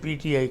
PTI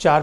4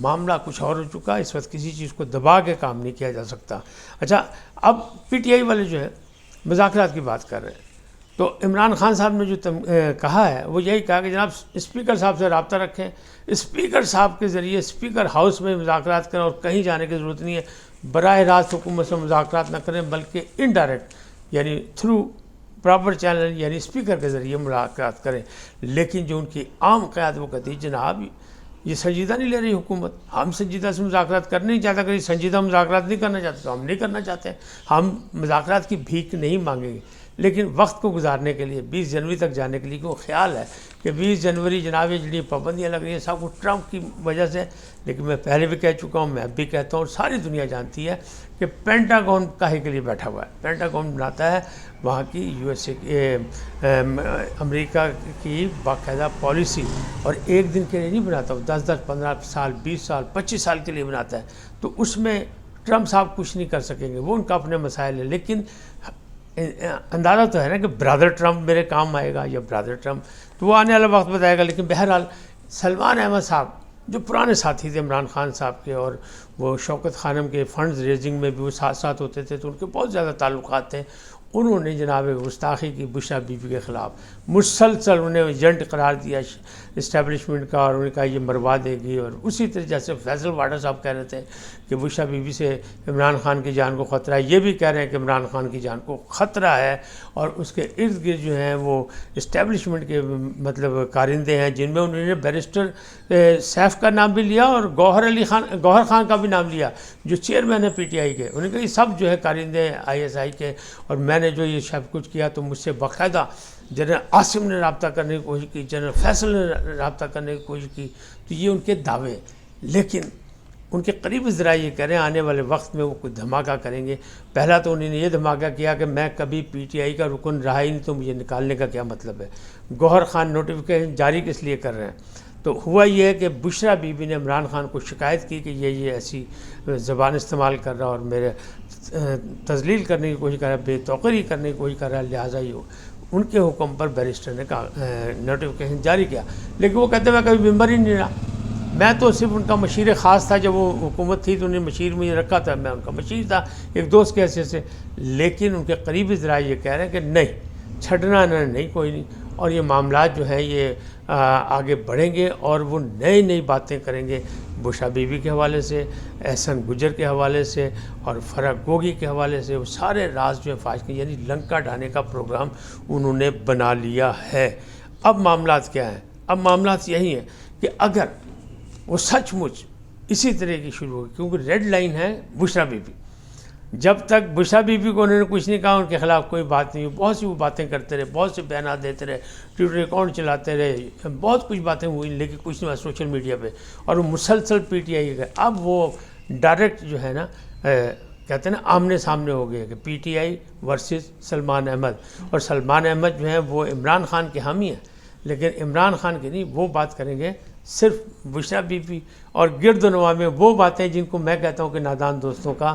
معاملہ کچھ اور ہو چکا. اس وقت کسی چیز کو دبا کے کام نہیں کیا جا سکتا. اچھا اب پی ٹی آئی والے جو ہے مذاکرات کی بات کر رہے ہیں, تو عمران خان صاحب نے جو کہا ہے وہ یہی کہا کہ جناب اسپیکر صاحب سے رابطہ رکھیں, اسپیکر صاحب کے ذریعے اسپیکر ہاؤس میں مذاکرات کریں, اور کہیں جانے کی ضرورت نہیں ہے. براہ راست حکومت سے مذاکرات نہ کریں بلکہ انڈائریکٹ یعنی تھرو پراپر چینل یعنی اسپیکر کے ذریعے ملاقات کریں. لیکن جو ان کی عام قیادت وہ کہتی ہے جناب یہ سنجیدہ نہیں لے رہی حکومت, ہم سنجیدہ سے مذاکرات کرنا نہیں چاہتا, اگر یہ سنجیدہ مذاکرات نہیں کرنا چاہتے تو ہم نہیں کرنا چاہتے, ہم مذاکرات کی بھیک نہیں مانگیں گے. لیکن وقت کو گزارنے کے لیے 20 جنوری تک جانے کے لیے وہ خیال ہے کہ 20 جنوری جناب یہ جڑی پابندیاں لگ رہی ہیں سب کچھ ٹرمپ کی وجہ سے. لیکن میں پہلے بھی کہہ چکا ہوں, میں اب بھی کہتا ہوں, اور ساری دنیا جانتی ہے کہ پینٹاگون کاہے کے لیے بیٹھا ہوا ہے. پینٹاگون بناتا ہے وہاں کی یو ایس اے امریکہ کی باقاعدہ پالیسی, اور ایک دن کے لیے نہیں بناتا, وہ 10 15 سال 20 سال 25 سال کے لیے بناتا ہے. تو اس میں ٹرمپ صاحب کچھ نہیں کر سکیں گے, وہ ان کا اپنے مسائل ہے. لیکن اندازہ تو ہے نا کہ برادر ٹرمپ میرے کام آئے گا یا برادر ٹرمپ, تو وہ آنے والا وقت بتائے گا. لیکن بہرحال سلمان احمد صاحب جو پرانے ساتھی تھے عمران خان صاحب کے, اور وہ شوکت خانم کے فنڈز ریزنگ میں بھی وہ ساتھ ساتھ ہوتے تھے, تو ان کے بہت زیادہ تعلقات تھے. انہوں نے جناب گستاخی کی بشرا بی بی کے خلاف مسلسل انہیں ایجنٹ قرار دیا اسٹیبلشمنٹ کا, اور انہوں نے کہا یہ مروا دے گی. اور اسی طرح جیسے فیصل واڈا صاحب کہہ رہے تھے کہ بشرا بی بی سے عمران خان کی جان کو خطرہ ہے, یہ بھی کہہ رہے ہیں کہ عمران خان کی جان کو خطرہ ہے. اور اس کے ارد گرد جو ہیں وہ اسٹیبلشمنٹ کے مطلب کارندے ہیں, جن میں انہوں نے بیرسٹر سیف کا نام بھی لیا اور گوہر خان کا بھی نام لیا جو چیئرمین ہے پی ٹی آئی کے. انہوں نے کہا یہ سب جو ہے کارندے ہیں آئی ایس آئی کے, اور میں نے جو یہ سب کچھ کیا تو مجھ سے باقاعدہ جنرل عاصم نے رابطہ کرنے کی کوشش کی, جنرل فیصل نے رابطہ کرنے کی کوشش کی. تو یہ ان کے دعوے, لیکن ان کے قریب ذرائع یہ کہہ رہے ہیں آنے والے وقت میں وہ کوئی دھماکہ کریں گے. پہلا تو انہوں نے یہ دھماکہ کیا کہ میں کبھی پی ٹی آئی کا رکن رہا ہی نہیں, تو مجھے نکالنے کا کیا مطلب ہے. گوہر خان نوٹیفیکیشن جاری کس لیے کر رہے ہیں, تو ہوا یہ ہے کہ بشرا بی بی نے عمران خان کو شکایت کی کہ یہ ایسی زبان استعمال کر رہا اور میرے تذلیل کرنے کی کوشش کر رہا ہے, بے توقیری کرنے کی کوشش کر رہا ہے, لہٰذا یہ ان کے حکم پر بیرسٹر نے نوٹیفیکیشن جاری کیا. لیکن وہ کہتے میں کبھی ممبر ہی نہیں رہا, میں تو صرف ان کا مشیر خاص تھا. جب وہ حکومت تھی تو انہیں مشیر مجھے رکھا تھا, میں ان کا مشیر تھا ایک دوست کے حیثیت سے. لیکن ان کے قریبی ذرائع یہ کہہ رہے ہیں کہ نہیں, چھڈنا نہیں کوئی نہیں, اور یہ معاملات جو ہیں یہ آگے بڑھیں گے, اور وہ نئی باتیں کریں گے بشرا بی بی کے حوالے سے, احسن گجر کے حوالے سے, اور فرح گوگی کے حوالے سے. وہ سارے راز جو ہیں فاش کے, یعنی لنکا ڈھانے کا پروگرام انہوں نے بنا لیا ہے. اب معاملات کیا ہیں؟ اب معاملات یہی ہیں کہ اگر وہ سچ مچ اسی طرح کی شروع ہوگی, کیونکہ ریڈ لائن ہے بشرا بی بی. جب تک بشرا بی بی کو انہوں نے کچھ نہیں کہا, ان کے خلاف کوئی بات نہیں ہوئی. بہت سی وہ باتیں کرتے رہے, بہت سے بیانات دیتے رہے, ٹویٹر اکاؤنٹ چلاتے رہے, بہت کچھ باتیں ہوئی, لیکن کچھ نہیں ہوا سوشل میڈیا پہ, اور وہ مسلسل پی ٹی آئی گئے. اب وہ ڈائریکٹ جو ہے نا کہتے ہیں نا آمنے سامنے ہو گئے کہ P T I versus Salman Ahmed. اور سلمان احمد جو ہیں وہ عمران خان کے حامی ہیں, لیکن عمران خان کی نہیں, وہ بات کریں گے صرف بشرا بی بی, اور گرد و نواح میں وہ باتیں جن کو میں کہتا ہوں کہ نادان دوستوں کا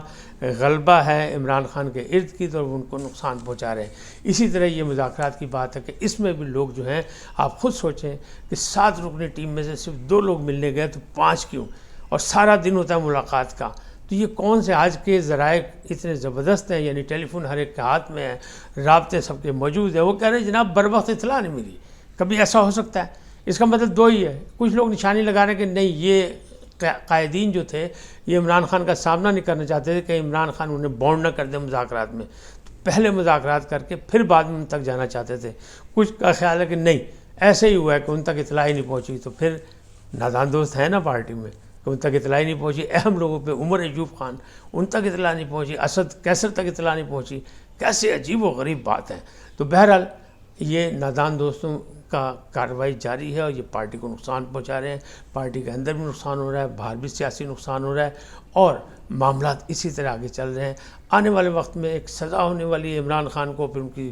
غلبہ ہے عمران خان کے ارد گرد, اور ان کو نقصان پہنچا رہے ہیں. اسی طرح یہ مذاکرات کی بات ہے کہ اس میں بھی لوگ جو ہیں, آپ خود سوچیں کہ 7 رکنی ٹیم میں سے صرف 2 لوگ ملنے گئے تو 5 کیوں, اور سارا دن ہوتا ہے ملاقات کا. تو یہ کون سے آج کے ذرائع اتنے زبردست ہیں, یعنی ٹیلی فون ہر ایک کے ہاتھ میں ہے, رابطے سب کے موجود ہیں. وہ کہہ رہے ہیں جناب بر وقت اطلاع نہیں ملی. کبھی ایسا ہو سکتا ہے؟ اس کا مطلب 2 ہی ہے. کچھ لوگ نشانی لگا رہے ہیں کہ نہیں, یہ قائدین جو تھے یہ عمران خان کا سامنا نہیں کرنا چاہتے تھے کہ عمران خان انہیں باؤنڈ نہ کر دے مذاکرات میں, تو پہلے مذاکرات کر کے پھر بعد میں ان تک جانا چاہتے تھے. کچھ کا خیال ہے کہ نہیں, ایسے ہی ہوا ہے کہ ان تک اطلاع ہی نہیں پہنچی. تو پھر نادان دوست ہیں نا پارٹی میں, کہ ان تک اطلاع ہی نہیں پہنچی. اہم لوگوں پہ عمر ایوب خان, ان تک اطلاع نہیں پہنچی. اسد کیسر تک اطلاع نہیں پہنچی. کیسے عجیب و غریب بات ہے. تو بہرحال یہ نادان دوستوں کا کارروائی جاری ہے, اور یہ پارٹی کو نقصان پہنچا رہے ہیں. پارٹی کے اندر بھی نقصان ہو رہا ہے, باہر بھی سیاسی نقصان ہو رہا ہے, اور معاملات اسی طرح آگے چل رہے ہیں. آنے والے وقت میں ایک سزا ہونے والی ہے عمران خان کو, پھر ان کی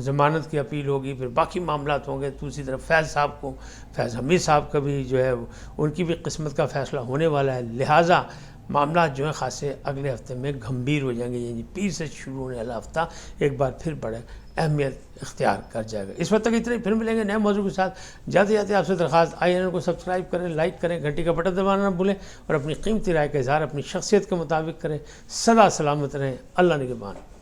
ضمانت کی اپیل ہوگی, پھر باقی معاملات ہوں گے. دوسری طرف فیض صاحب کو, فیض حمید صاحب کا بھی جو ہے ان کی بھی قسمت کا فیصلہ ہونے والا ہے. لہٰذا معاملات جو ہیں خاصے اگلے ہفتے میں گھمبیر ہو جائیں گے، یعنی پیر سے شروع ہونے والا ہفتہ ایک بار پھر بڑے اہمیت اختیار کر جائے گا۔ اس وقت تک اتنے، پھر ملیں گے نئے موضوع کے ساتھ۔ جاتے جاتے آپ سے درخواست، آئی چینل کو سبسکرائب کریں، لائک کریں، گھنٹی کا بٹن دبانا نہ بھولیں، اور اپنی قیمتی رائے کا اظہار اپنی شخصیت کے مطابق کریں۔ سدا سلامت رہیں، اللہ نگہبان۔